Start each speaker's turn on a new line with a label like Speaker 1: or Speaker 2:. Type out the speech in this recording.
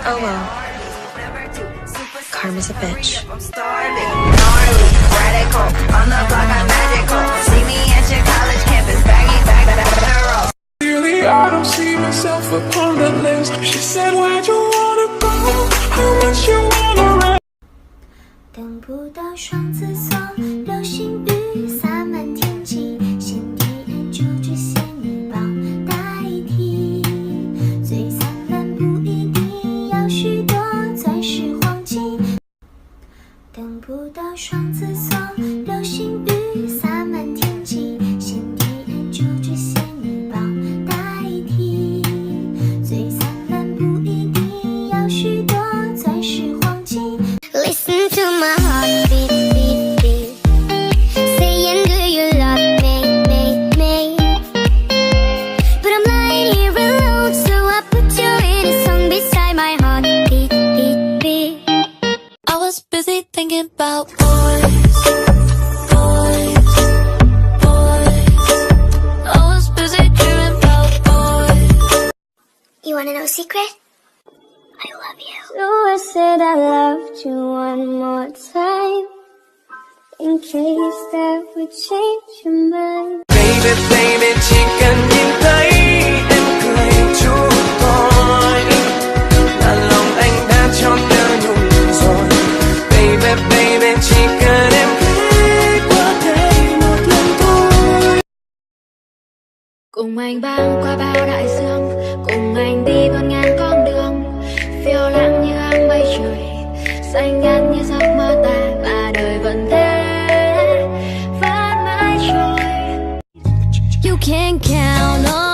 Speaker 1: Oh well. Karma's a bitch.
Speaker 2: I don't see myself upon the list. She said, where'd you wanna go? How much you wanna rent?
Speaker 3: 等不到双子座，流星雨洒满天际，先敌人就只仙女棒代替。最灿烂不一定要许多钻石黄金。等不到双子座，流星雨洒满天际，先敌人就只仙女棒代替。最灿烂不一定要许多钻石黄金。Listen to my heartbeat, beat, beat. Saying, do you love me, me, me? But I'm lying here alone, so I put you in a song beside my heart, beat, beat, beat. I was busy thinking about boys, boys, boys. I was busy dreaming about boys. You wanna know a secret? I love you. So I said I loved you one more time, in case that would change your mind.
Speaker 2: Baby, baby, chỉ cần nhìn thấy em cười chút thôi là lòng anh đã cho nhớ nhung rồi. Baby, baby, chỉ cần em ghé qua đây một lần thôi.
Speaker 4: Cùng anh băng qua bao đại dương, cùng anh đi vượt ngàn con đường, phiêu lãng như áng mây trời, xanh ngắt như giấc mơ ta, và đời vẫn thế vẫn mãi trôi. You can count on